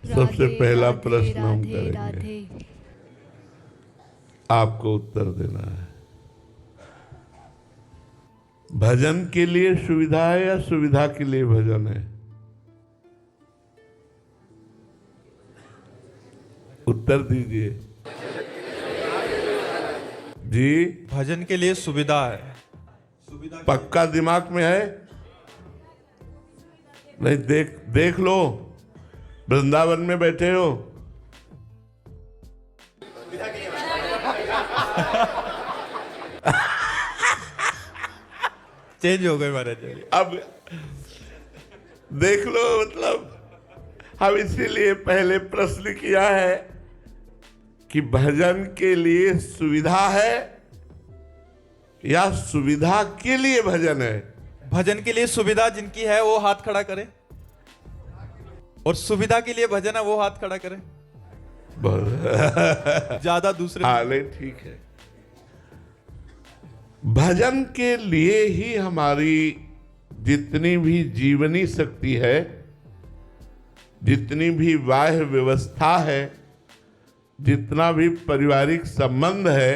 सबसे पहला राधे प्रश्न हम राधे करेंगे, राधे। आपको उत्तर देना है। भजन के लिए सुविधा है या सुविधा के लिए भजन है? उत्तर दीजिए जी। भजन के लिए सुविधा है। पक्का दिमाग में है? नहीं, देख लो, वृंदावन में बैठे हो। चेंज हो गए महाराज जी। अब देख लो, मतलब हम इसीलिए पहले प्रश्न किया है कि भजन के लिए सुविधा है या सुविधा के लिए भजन है? भजन के लिए सुविधा जिनकी है वो हाथ खड़ा करे, और सुविधा के लिए भजन है वो हाथ खड़ा करे। ज्यादा दूसरे हाले ठीक है। भजन के लिए ही हमारी जितनी भी जीवनी शक्ति है, जितनी भी बाह्य व्यवस्था है, जितना भी पारिवारिक संबंध है,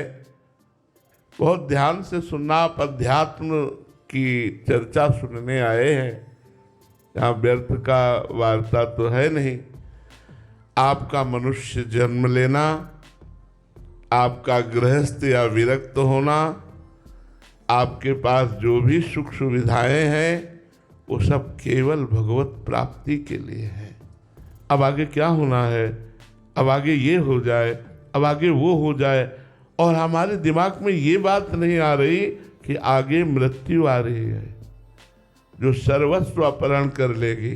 बहुत ध्यान से सुनना। आप अध्यात्म की चर्चा सुनने आए हैं, यहाँ व्यर्थ का वार्ता तो है नहीं। आपका मनुष्य जन्म लेना, आपका गृहस्थ या विरक्त होना, आपके पास जो भी सुख सुविधाएं हैं, वो सब केवल भगवत प्राप्ति के लिए है। अब आगे क्या होना है, अब आगे ये हो जाए, अब आगे वो हो जाए, और हमारे दिमाग में ये बात नहीं आ रही कि आगे मृत्यु आ रही है जो सर्वस्व अपहरण कर लेगी।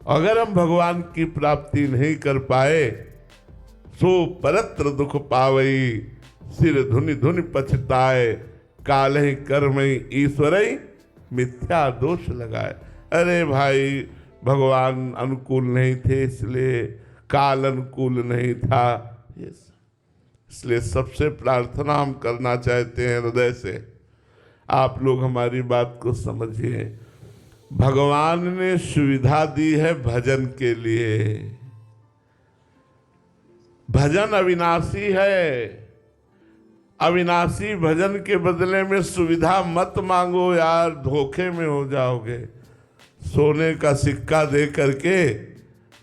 अगर हम भगवान की प्राप्ति नहीं कर पाए, सो परत्र दुख पावई, सिर धुनि धुनि पछताए, कालहि कर्मई ईश्वरई, मिथ्या दोष लगाए। अरे भाई, भगवान अनुकूल नहीं थे, इसलिए काल अनुकूल नहीं था। इसलिए सबसे प्रार्थना हम करना चाहते हैं हृदय से, आप लोग हमारी बात को समझिए। भगवान ने सुविधा दी है भजन के लिए। भजन अविनाशी है। अविनाशी भजन के बदले में सुविधा मत मांगो यार, धोखे में हो जाओगे। सोने का सिक्का दे करके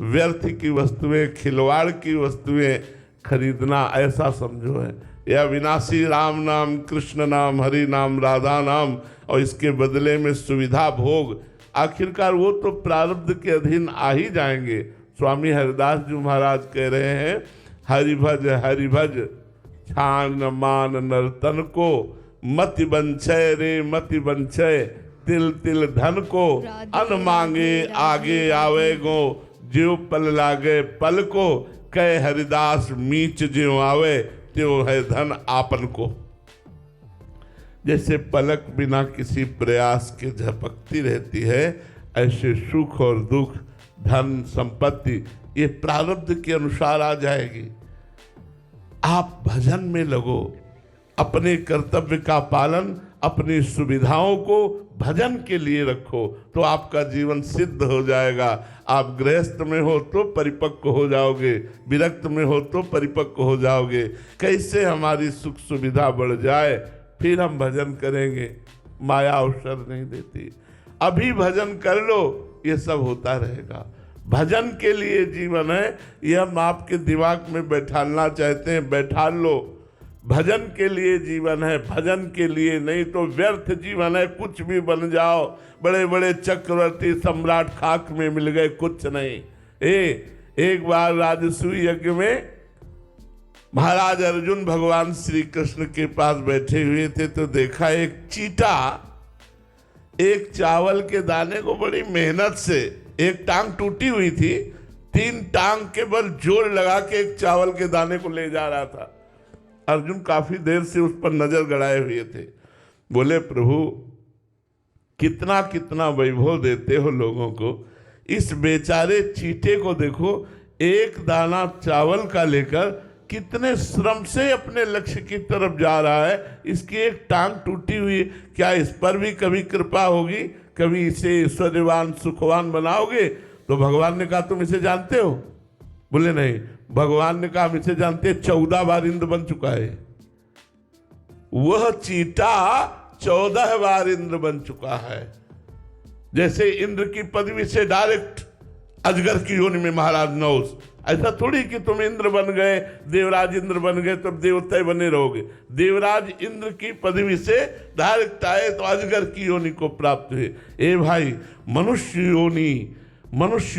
व्यर्थ की वस्तुएं, खिलवाड़ की वस्तुएं खरीदना ऐसा समझो है। यह विनाशी राम नाम, कृष्ण नाम, हरि नाम, राधा नाम, और इसके बदले में सुविधा भोग, आखिरकार वो तो प्रारब्ध के अधीन आ ही जाएंगे। स्वामी हरिदास जी महाराज कह रहे हैं, हरि भज छान मान नर्तन को, मति बंछय रे मति बंछय, तिल तिल धन को, अन मांगे आगे आवे गो, ज्यो पल लागे पल को, कह हरिदास मीच ज्यो आवे, त्यो है धन आपन को। जैसे पलक बिना किसी प्रयास के झपकती रहती है, ऐसे सुख और दुख, धन संपत्ति, ये प्रारब्ध के अनुसार आ जाएगी। आप भजन में लगो, अपने कर्तव्य का पालन, अपनी सुविधाओं को भजन के लिए रखो, तो आपका जीवन सिद्ध हो जाएगा। आप गृहस्थ में हो तो परिपक्व हो जाओगे, विरक्त में हो तो परिपक्व हो जाओगे। कैसे हमारी सुख सुविधा बढ़ जाए, फिर हम भजन करेंगे। माया अवसर नहीं देती। अभी भजन कर लो, ये सब होता रहेगा। भजन के लिए जीवन है, ये हम आपके दिमाग में बैठालना चाहते हैं, बैठा लो। भजन के लिए जीवन है, भजन के लिए नहीं तो व्यर्थ जीवन है। कुछ भी बन जाओ, बड़े बड़े चक्रवर्ती सम्राट खाक में मिल गए, कुछ नहीं। एक बार राजसूय यज्ञ में महाराज अर्जुन भगवान श्री कृष्ण के पास बैठे हुए थे, तो देखा एक चींटा एक चावल के दाने को बड़ी मेहनत से, एक टांग टूटी हुई थी, 3 टांग के बल जोर लगा के एक चावल के दाने को ले जा रहा था। अर्जुन काफी देर से उस पर नजर गड़ाए हुए थे। बोले, प्रभु कितना कितना वैभव देते हो लोगों को, इस बेचारे चींटे को देखो, एक दाना चावल का लेकर कितने श्रम से अपने लक्ष्य की तरफ जा रहा है। इसकी एक टांग टूटी हुई, क्या इस पर भी कभी कृपा होगी? कभी इसे ऐश्वर्यवान सुखवान बनाओगे? तो भगवान ने कहा तुम इसे जानते हो? बोले नहीं। भगवान ने कहा हम इसे जानते हैं, 14 बार इंद्र बन चुका है। वह चीटा 14 बार इंद्र बन चुका है। जैसे इंद्र की पदवी से डायरेक्ट अजगर की योनि में महाराज नौस, ऐसा थोड़ी कि तुम इंद्र बन गए, देवराज इंद्र बन गए तब देवता बने रहोगे। देवराज इंद्र की पदवी से डायरेक्ट आए तो अजगर की योनि को प्राप्त हुए। ए भाई, मनुष्य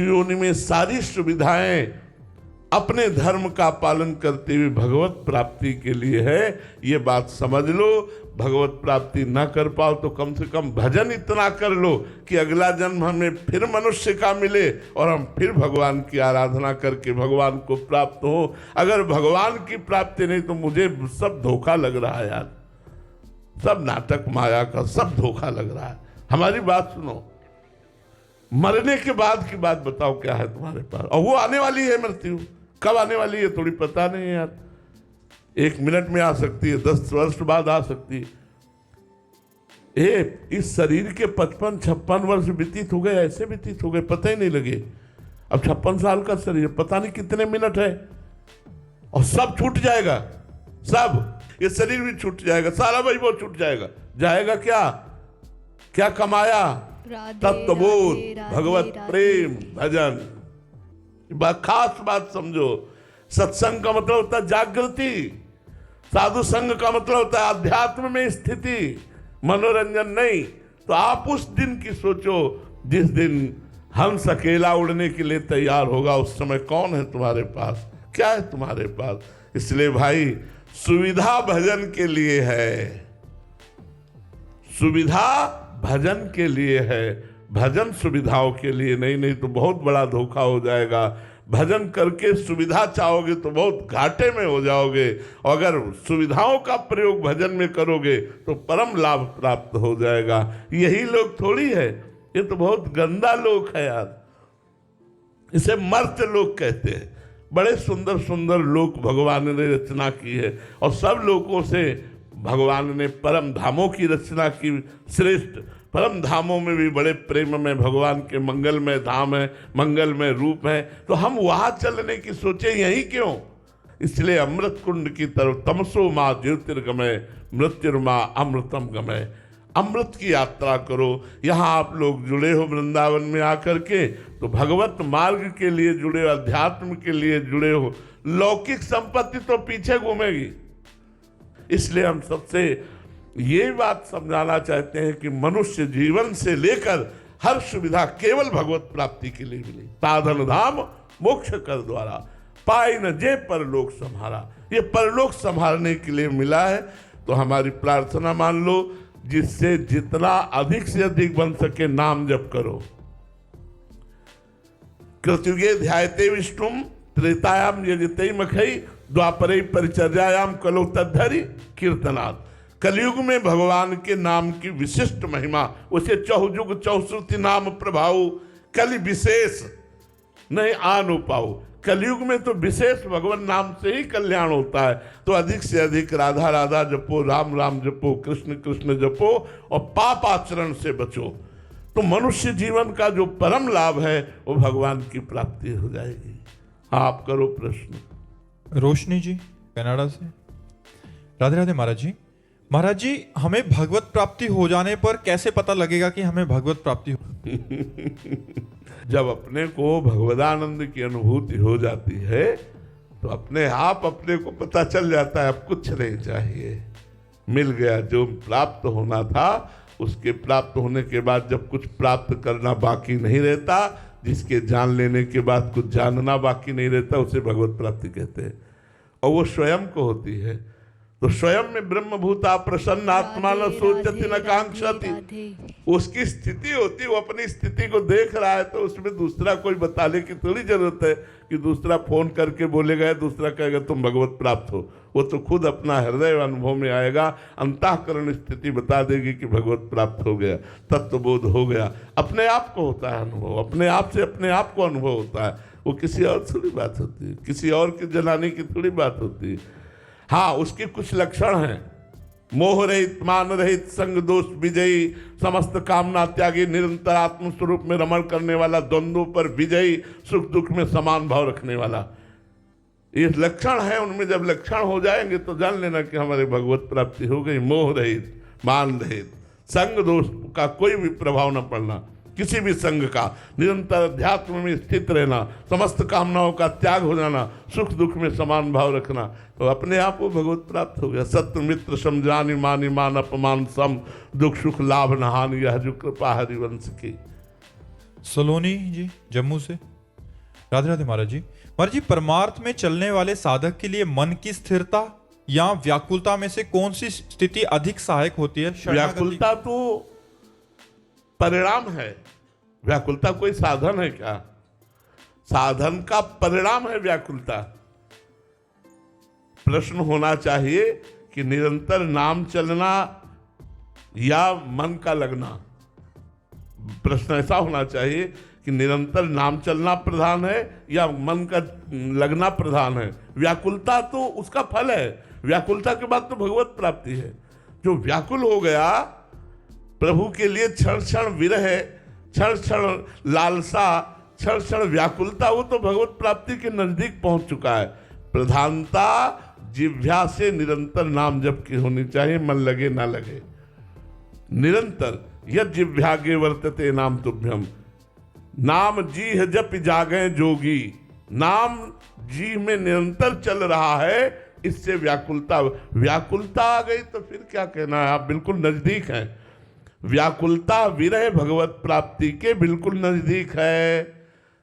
योनि में सारी सुविधाएं अपने धर्म का पालन करते हुए भगवत प्राप्ति के लिए है। ये बात समझ लो। भगवत प्राप्ति ना कर पाओ तो कम से कम भजन इतना कर लो कि अगला जन्म हमें फिर मनुष्य का मिले और हम फिर भगवान की आराधना करके भगवान को प्राप्त हो। अगर भगवान की प्राप्ति नहीं तो मुझे सब धोखा लग रहा है यार, सब नाटक माया का सब धोखा लग रहा है। हमारी बात सुनो, मरने के बाद की बात बताओ क्या है तुम्हारे पास? और वो आने वाली है मृत्यु, कब आने वाली है थोड़ी पता नहीं है यार। 1 मिनट में आ सकती है, 10 वर्ष बाद आ सकती है। इस शरीर के 55-56 वर्ष व्यतीत हो गए, ऐसे व्यतीत हो गए पता ही नहीं लगे। अब 56 साल का शरीर, पता नहीं कितने मिनट है और सब छूट जाएगा। सब, ये शरीर भी छूट जाएगा, सारा वैभव छूट जाएगा। जाएगा क्या कमाया? तत्वबोध, भगवत प्रेम, भजन। खास बात समझो, सत्संग का मतलब होता है जागृति, साधु संग का मतलब होता है अध्यात्म में स्थिति, मनोरंजन नहीं। तो आप उस दिन की सोचो जिस दिन हंस अकेला उड़ने के लिए तैयार होगा। उस समय कौन है तुम्हारे पास, क्या है तुम्हारे पास? इसलिए भाई, सुविधा भजन के लिए है, सुविधा भजन के लिए है, भजन सुविधाओं के लिए नहीं तो बहुत बड़ा धोखा हो जाएगा। भजन करके सुविधा चाहोगे तो बहुत घाटे में हो जाओगे, और अगर सुविधाओं का प्रयोग भजन में करोगे तो परम लाभ प्राप्त हो जाएगा। यही लोग थोड़ी है, ये तो बहुत गंदा लोक है यार, इसे मर्त लोक कहते हैं। बड़े सुंदर सुंदर लोक भगवान ने रचना की है, और सब लोगों से भगवान ने परम धामों की रचना की। श्रेष्ठ परम धामों में भी बड़े प्रेम में भगवान के मंगलमय धाम है, मंगलमय रूप है। तो हम वहां चलने की सोचे, यही क्यों? इसलिए अमृत कुंड की तरफ तमसो माँ ज्योतिर्गमय मृत्युर्मा अमृतम गमय, अमृत की यात्रा करो। यहाँ आप लोग जुड़े हो वृंदावन में आकर के, तो भगवत मार्ग के लिए जुड़े हो, अध्यात्म के लिए जुड़े हो। लौकिक संपत्ति तो पीछे घूमेगी। इसलिए हम सबसे ये बात समझाना चाहते हैं कि मनुष्य जीवन से लेकर हर सुविधा केवल भगवत प्राप्ति के लिए मिली। साधन धाम मोक्ष कर द्वारा पाई न जे परलोक संहारा, ये परलोक संभालने के लिए मिला है। तो हमारी प्रार्थना मान लो, जिससे जितना अधिक से अधिक बन सके नाम जप करो। कृतयुगे ध्यायते विष्णुम त्रेतायाम यजते मखई द्वापरे परिचर्यायाम कलो तद्धरि कीर्तनात्। कलयुग में भगवान के नाम की विशिष्ट महिमा, उसे चहुजुग चौश्रुति नाम प्रभाव, कलि विशेष नहीं आन पाओ। कलयुग में तो विशेष भगवान नाम से ही कल्याण होता है। तो अधिक से अधिक राधा राधा जपो, राम राम जपो, कृष्ण कृष्ण जपो, और पाप आचरण से बचो। तो मनुष्य जीवन का जो परम लाभ है वो भगवान की प्राप्ति हो जाएगी। आप करो प्रश्न। रोशनी जी कनाडा से। राधे राधे महाराज जी। महाराज जी, हमें भगवत प्राप्ति हो जाने पर कैसे पता लगेगा कि हमें भगवत प्राप्ति हो? जब अपने को भगवदानंद की अनुभूति हो जाती है तो अपने आप अपने को पता चल जाता है अब कुछ नहीं चाहिए, मिल गया जो प्राप्त होना था। उसके प्राप्त होने के बाद जब कुछ प्राप्त करना बाकी नहीं रहता, जिसके जान लेने के बाद कुछ जानना बाकी नहीं रहता, उसे भगवत प्राप्ति कहते हैं। और वो स्वयं को होती है। तो स्वयं में ब्रह्मभूता प्रसन्न आत्मा न सोचती न कांक्षति, उसकी स्थिति होती, वो अपनी स्थिति को देख रहा है। तो उसमें दूसरा कोई बताने की थोड़ी जरूरत है कि दूसरा फोन करके बोलेगा, दूसरा कहेगा तुम भगवत प्राप्त हो। वो तो खुद अपना हृदय अनुभव में आएगा, अंतःकरण स्थिति बता देगी कि भगवत प्राप्त हो गया, तत्वबोध हो गया। अपने आप को होता है अनुभव, अपने आप से अपने आप को अनुभव होता है। वो किसी और थोड़ी बात होती है, किसी और की जलाने की थोड़ी बात होती है। हाँ, उसके कुछ लक्षण हैं, मोह रहित, मान रहित, संग दोष विजयी, समस्त कामना त्यागी, निरंतर आत्म स्वरूप में रमण करने वाला, द्वंद्वों पर विजयी, सुख दुख में समान भाव रखने वाला। ये लक्षण है, उनमें जब लक्षण हो जाएंगे तो जान लेना कि हमारे भगवत प्राप्ति हो गई। मोह रहित, मान रहित, संग दोष का कोई भी प्रभाव न पड़ना, किसी भी संग का, निरंतर अध्यात्म में स्थित रहना, समस्त कामनाओं का त्याग हो जाना, सुख दुख में समान भाव रखना, तो अपने आप वो भगवत प्राप्त हो गया। सत्य मित्र समझानी, मान मान अपमान सम, दुख सुख लाभ न हानि, यह जो कृपा हरिवंश की। सलोनी जी जम्मू से। राधे राधे महाराज जी। महाराज जी, परमार्थ में चलने वाले साधक के लिए मन की स्थिरता या व्याकुलता में से कौन सी स्थिति अधिक सहायक होती है? व्याकुलता तो परिणाम है, व्याकुलता कोई साधन है क्या? साधन का परिणाम है व्याकुलता। प्रश्न होना चाहिए कि निरंतर नाम चलना या मन का लगना। प्रश्न ऐसा होना चाहिए कि निरंतर नाम चलना प्रधान है या मन का लगना प्रधान है। व्याकुलता तो उसका फल है, व्याकुलता के बाद तो भगवत प्राप्ति है। जो व्याकुल हो गया प्रभु के लिए, क्षण क्षण विरह, क्षण क्षण लालसा, क्षण क्षण व्याकुलता, वो तो भगवत प्राप्ति के नजदीक पहुंच चुका है। प्रधानता जिह्वा से निरंतर नाम जप की होनी चाहिए, मन लगे ना लगे। निरंतर यद जिह्वागे वर्तते नाम तुभ्यम, नाम जीह जप जागे जोगी। नाम जी में निरंतर चल रहा है, इससे व्याकुलता आ गई तो फिर क्या कहना है, आप बिल्कुल नजदीक हैं। व्याकुलता विरह भगवत प्राप्ति के बिल्कुल नजदीक है।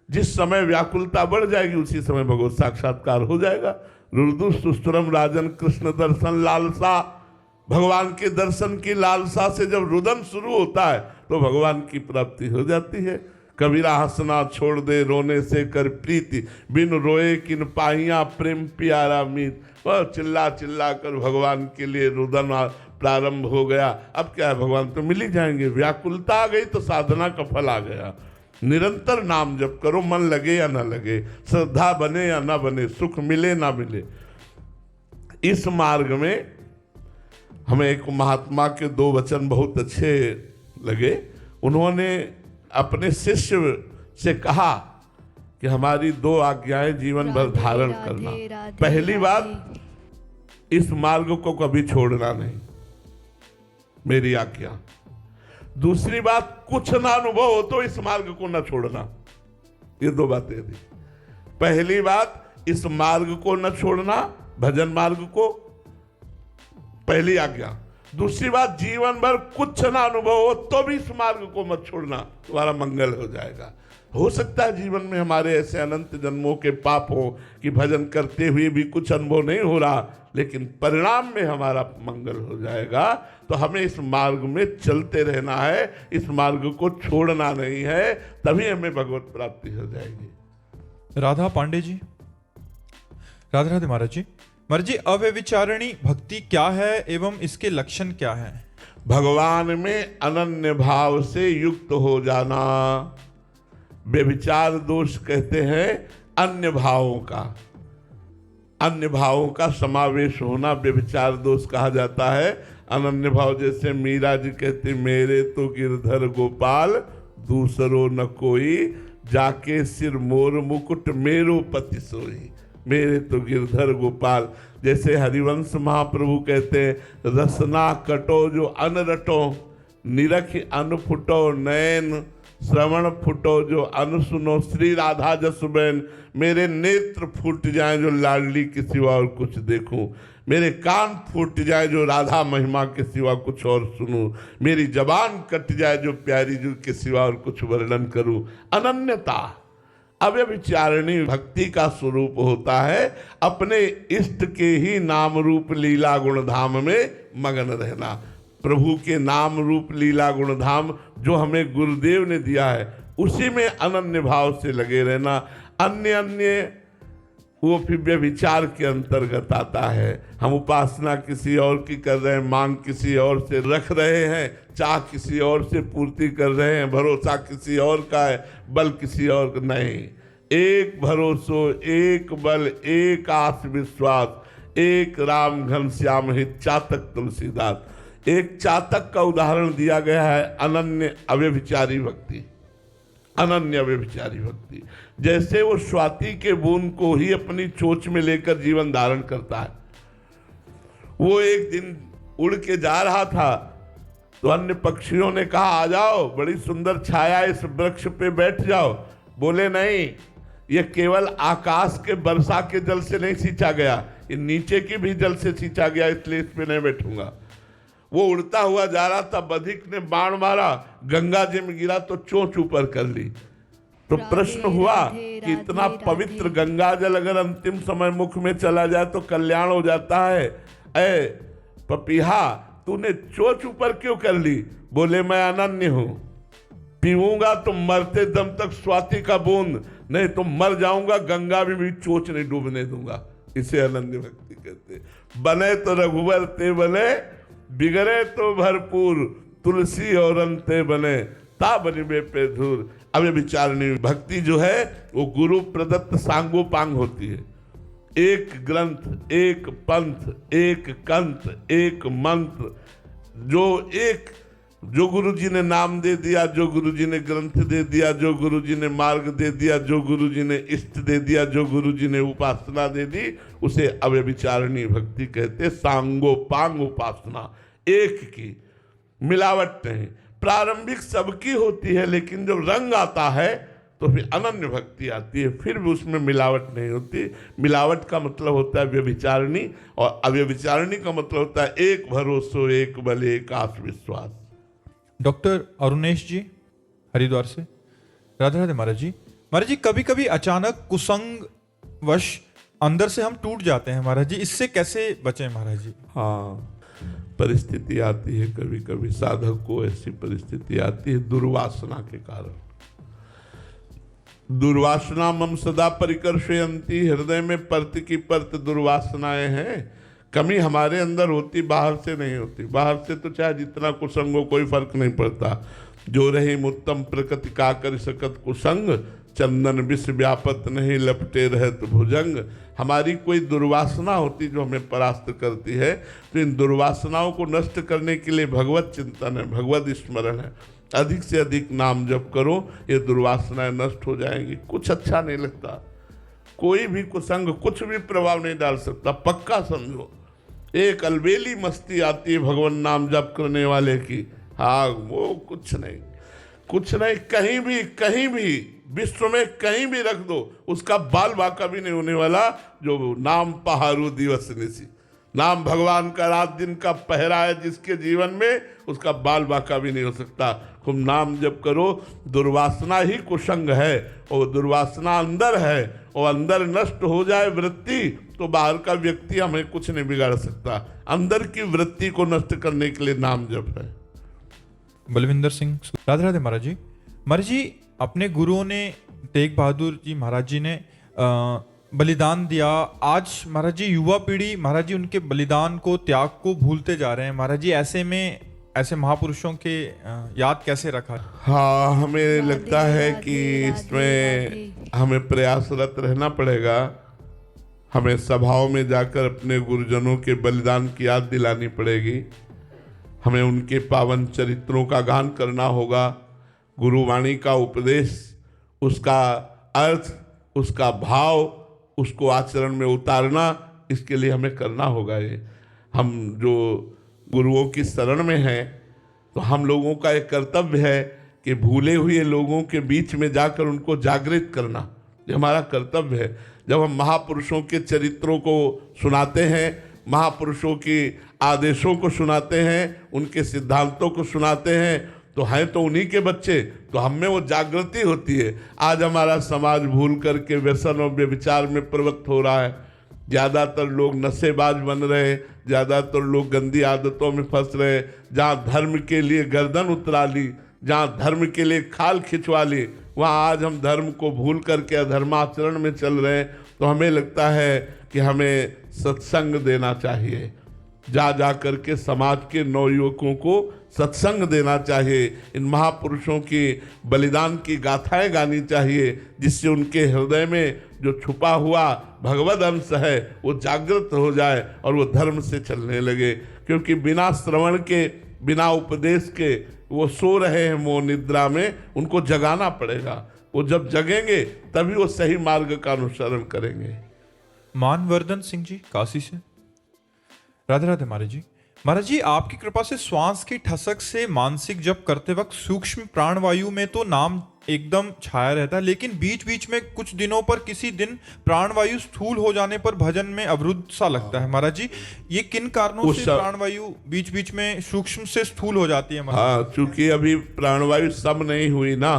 जिस समय व्याकुलता बढ़ जाएगी उसी समय भगवत साक्षात्कार हो जाएगा। रुदु सुस्तुरम राजन कृष्ण दर्शन लालसा, भगवान के दर्शन की लालसा से जब रुदन शुरू होता है तो भगवान की प्राप्ति हो जाती है। कबीरा हंसना छोड़ दे रोने से कर प्रीति, बिन रोए किन पाहिया प्रेम प्यारा मीत। वह चिल्ला चिल्ला कर भगवान के लिए रुदन प्रारंभ हो गया। अब क्या है, भगवान तो मिल ही जाएंगे। व्याकुलता आ गई तो साधना का फल आ गया। निरंतर नाम जप करो, मन लगे या ना लगे, श्रद्धा बने या ना बने, सुख मिले ना मिले। इस मार्ग में हमें एक महात्मा के 2 वचन बहुत अच्छे लगे। उन्होंने अपने शिष्य से कहा कि हमारी 2 आज्ञाएं जीवन भर धारण करना। पहली बात, इस मार्ग को कभी छोड़ना नहीं, मेरी आज्ञा। दूसरी बात, कुछ ना अनुभव हो तो इस मार्ग को ना छोड़ना। ये 2 बातें थी। पहली बात, इस मार्ग को न छोड़ना, भजन मार्ग को, पहली आज्ञा। दूसरी बात, जीवन भर कुछ ना अनुभव हो तो भी इस मार्ग को मत छोड़ना, तुम्हारा मंगल हो जाएगा। हो सकता है जीवन में हमारे ऐसे अनंत जन्मों के पाप हो कि भजन करते हुए भी कुछ अनुभव नहीं हो रहा, लेकिन परिणाम में हमारा मंगल हो जाएगा। तो हमें इस मार्ग में चलते रहना है, इस मार्ग को छोड़ना नहीं है, तभी हमें भगवत प्राप्ति हो जाएगी। राधा पांडे जी। राधे राधे महाराज जी। महाराज जी, अव्यभिचारिणी भक्ति क्या है एवं इसके लक्षण क्या है? भगवान में अनन्य भाव से युक्त हो जाना। व्यभिचार दोष कहते हैं अन्य भावों का, अन्य भावों का समावेश होना व्यभिचार दोष कहा जाता है। अनन्य भाव, जैसे मीरा जी कहते, मेरे तो गिरधर गोपाल दूसरो न कोई, जाके सिर मोर मुकुट मेरो पति सोई। मेरे तो गिरधर गोपाल। जैसे हरिवंश महाप्रभु कहते हैं, रसना कटो जो अन रटो, निरख अन फुटो नयन, श्रवण फुटो जो अन सुनो, श्री राधा जसुबैन। मेरे नेत्र फूट जाएं जो लाडली के सिवा और कुछ देखूं, मेरे कान फूट जाए जो राधा महिमा के सिवा कुछ और सुनूं, मेरी जबान कट जाए जो प्यारी जी के सिवा और कुछ वर्णन करूं। अनन्यता अव्यभिचारिणी भक्ति का स्वरूप होता है। अपने इष्ट के ही नाम रूप लीला गुण धाम में मगन रहना। प्रभु के नाम रूप लीला गुण धाम जो हमें गुरुदेव ने दिया है, उसी में अनन्य भाव से लगे रहना। अन्य अन्य वो फिर व्यभिचार के अंतर्गत आता है। हम उपासना किसी और की कर रहे हैं, मांग किसी और से रख रहे हैं, चाह किसी और से पूर्ति कर रहे हैं, भरोसा किसी और का है, बल किसी और का नहीं। एक भरोसो, एक बल, एक आस विश्वास, एक राम घनश्याम हित चातक तुलसीदास। एक चातक का उदाहरण दिया गया है, अनन्य अव्यभिचारी भक्ति। अनन्य व्यभिचारी भक्ति, जैसे वो स्वाति के बूंद को ही अपनी चोंच में लेकर जीवन धारण करता है। वो एक दिन उड़ के जा रहा था तो अन्य पक्षियों ने कहा आ जाओ, बड़ी सुंदर छाया, इस वृक्ष पे बैठ जाओ। बोले नहीं, ये केवल आकाश के वर्षा के जल से नहीं सींचा गया, ये नीचे की भी जल से सींचा गया, इसलिए इस पे नहीं बैठूंगा। वो उड़ता हुआ जा रहा था, बधिक ने बाण मारा, गंगा जी में गिरा तो चोंच ऊपर कर ली। तो प्रश्न हुआ कि इतना पवित्र गंगा जल अगर अंतिम समय मुख में चला जाए तो कल्याण हो जाता है, ऐ पपीहा तूने चोंच ऊपर क्यों कर ली? बोले मैं अनन्य हूं, पीऊंगा तो मरते दम तक स्वाति का बूंद, नहीं तो मर जाऊंगा, गंगा में भी चोंच नहीं डूबने दूंगा। इसे अनन्य भक्ति कहते। बने तो रघुवर ते बने, बिगड़े तो भरपूर, तुलसी और अंते बने, ता बनिबे पे धूर। अब ये विचारणी भक्ति जो है वो गुरु प्रदत्त सांगोपांग होती है। एक ग्रंथ, एक पंथ, एक कंठ, एक मंत्र, जो गुरुजी ने नाम दे दिया, जो गुरुजी ने ग्रंथ दे दिया, जो गुरुजी ने मार्ग दे दिया, जो गुरुजी ने इष्ट दे दिया, जो गुरुजी ने उपासना दे दी, उसे अव्यभिचारिणी भक्ति कहते। सांगोपांग उपासना, एक की, मिलावट नहीं। प्रारंभिक सबकी होती है, लेकिन जब रंग आता है तो फिर अनन्य भक्ति आती है, फिर भी उसमें मिलावट नहीं होती। मिलावट का मतलब होता है व्यभिचारिणी, और अव्यभिचारिणी का मतलब होता है एक भरोसो, एक बल, एक आस विश्वास। डॉक्टर अरुणेश जी हरिद्वार से, राधे राधे महाराज जी। महाराज जी, कभी कभी अचानक कुसंग वश अंदर से हम टूट जाते हैं महाराज जी, इससे कैसे बचें महाराज जी? हाँ, परिस्थिति आती है, कभी कभी साधक को ऐसी परिस्थिति आती है दुर्वासना के कारण। दुर्वासना मम सदा परिकर्षयन्ति, हृदय में परत की परत दुर्वासनाएं हैं। कमी हमारे अंदर होती, बाहर से नहीं होती। बाहर से तो चाहे जितना कुसंग हो कोई फर्क नहीं पड़ता। जो रही उत्तम प्रकृति का कर सकत कुसंग, चंदन विष व्यापत नहीं लपटे रहत भुजंग। हमारी कोई दुर्वासना होती जो हमें परास्त करती है, तो इन दुर्वासनाओं को नष्ट करने के लिए भगवत चिंतन है, भगवत स्मरण है। अधिक से अधिक नाम जप करो, ये दुर्वासनाएं नष्ट हो जाएंगी। कुछ अच्छा नहीं लगता, कोई भी कुसंग कुछ भी प्रभाव नहीं डाल सकता, पक्का समझो। एक अलबेली मस्ती आती है भगवान नाम जप करने वाले की, हाँ वो कुछ नहीं, कुछ नहीं। कहीं भी विश्व में कहीं भी रख दो, उसका बाल बाका भी नहीं होने वाला। जो नाम पहारू दिवस निसी, नाम भगवान का रात दिन का पहरा है जिसके जीवन में, उसका बाल बाका भी नहीं हो सकता। तुम नाम जप करो। दुर्वासना ही कुसंग है, और दुर्वासना अंदर है, और अंदर नष्ट हो जाए वृत्ति तो बाहर का व्यक्ति हमें कुछ नहीं बिगाड़ सकता। अंदर की वृत्ति को नष्ट करने के लिए नाम जप है। बलविंदर सिंह, राधे राधे महाराज जी। महाराज जी, अपने गुरुओं ने, तेग बहादुर जी महाराज जी ने बलिदान दिया। आज महाराज जी युवा पीढ़ी महाराज जी उनके बलिदान को, त्याग को भूलते जा रहे हैं महाराज जी। ऐसे में ऐसे महापुरुषों के याद कैसे रखा? हाँ, हमें लगता है कि इसमें हमें प्रयासरत रहना पड़ेगा। हमें सभाओं में जाकर अपने गुरुजनों के बलिदान की याद दिलानी पड़ेगी। हमें उनके पावन चरित्रों का गान करना होगा। गुरुवाणी का उपदेश, उसका अर्थ, उसका भाव, उसको आचरण में उतारना, इसके लिए हमें करना होगा। ये हम जो गुरुओं की शरण में हैं, तो हम लोगों का एक कर्तव्य है कि भूले हुए लोगों के बीच में जाकर उनको जागृत करना, ये हमारा कर्तव्य है। जब हम महापुरुषों के चरित्रों को सुनाते हैं, महापुरुषों के आदेशों को सुनाते हैं, उनके सिद्धांतों को सुनाते हैं, तो हैं तो उन्हीं के बच्चे, तो हम में वो जागृति होती है। आज हमारा समाज भूल करके व्यसन और व्यभिचार में प्रवृत्त हो रहा है। ज़्यादातर लोग नशेबाज बन रहे, ज़्यादातर लोग गंदी आदतों में फंस रहे। जहाँ धर्म के लिए गर्दन उतरा ली, जहाँ धर्म के लिए खाल खिंचवा ली, वहाँ आज हम धर्म को भूल करके अधर्माचरण में चल रहे हैं। तो हमें लगता है कि हमें सत्संग देना चाहिए। जा करके समाज के नवयुवकों को सत्संग देना चाहिए, इन महापुरुषों की बलिदान की गाथाएं गानी चाहिए, जिससे उनके हृदय में जो छुपा हुआ भगवद अंश है वो जागृत हो जाए और वो धर्म से चलने लगे। क्योंकि बिना श्रवण के, बिना उपदेश के वो सो रहे हैं मोह निद्रा में, उनको जगाना पड़ेगा। वो जब जगेंगे तभी वो सही मार्ग का अनुसरण करेंगे। मानवर्धन सिंह जी काशी से। राधे राधे महाराज जी। महाराज जी, आपकी कृपा से श्वास की ठसक से मानसिक जप करते वक्त सूक्ष्म प्राणवायु में तो नाम एकदम छाया रहता है, लेकिन बीच बीच में कुछ दिनों पर किसी दिन प्राणवायु स्थूल हो जाने पर भजन में अवरुद्ध सा लगता है। महाराज जी, ये किन कारणों से प्राणवायु बीच बीच में सूक्ष्म से स्थूल हो जाती है? हाँ, चूंकि अभी प्राणवायु सम नहीं हुई ना,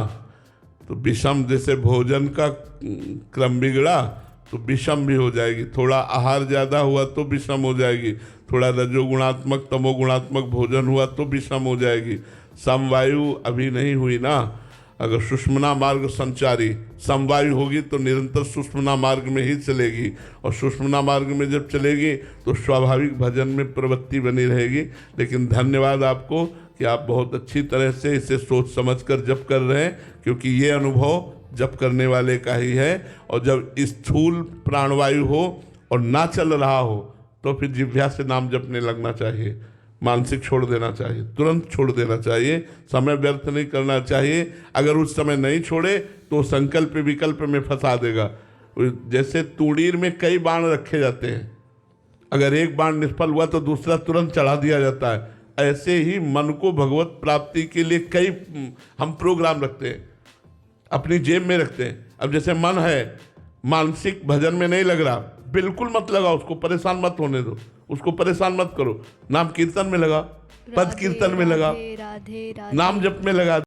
तो विषम, जैसे भोजन का क्रम बिगड़ा तो विषम भी हो जाएगी। थोड़ा आहार ज्यादा हुआ तो विषम हो जाएगी, थोड़ा रजोगुणात्मक तमोगुणात्मक भोजन हुआ तो विषम हो जाएगी। समवायु अभी नहीं हुई ना। अगर सुषुम्ना मार्ग संचारी समवायु होगी तो निरंतर सुषुम्ना मार्ग में ही चलेगी, और सुषुम्ना मार्ग में जब चलेगी तो स्वाभाविक भजन में प्रवृत्ति बनी रहेगी। लेकिन धन्यवाद आपको कि आप बहुत अच्छी तरह से इसे सोच समझकर जप कर रहे हैं, क्योंकि ये अनुभव जप करने वाले का ही है। और जब स्थूल प्राणवायु हो और ना चल रहा हो तो फिर जिह्वा से नाम जपने लगना चाहिए, मानसिक छोड़ देना चाहिए, तुरंत छोड़ देना चाहिए, समय व्यर्थ नहीं करना चाहिए। अगर उस समय नहीं छोड़े तो संकल्प विकल्प में फंसा देगा। जैसे तूड़ीर में कई बाण रखे जाते हैं, अगर एक बाण निष्फल हुआ तो दूसरा तुरंत चढ़ा दिया जाता है। ऐसे ही मन को भगवत प्राप्ति के लिए कई हम प्रोग्राम रखते हैं, अपनी जेब में रखते हैं। अब जैसे मन है, मानसिक भजन में नहीं लग रहा, बिल्कुल मत लगाओ, उसको परेशान मत होने दो, उसको परेशान मत करो। नाम कीर्तन में लगा, पद कीर्तन में लगा, नाम जप में लगा।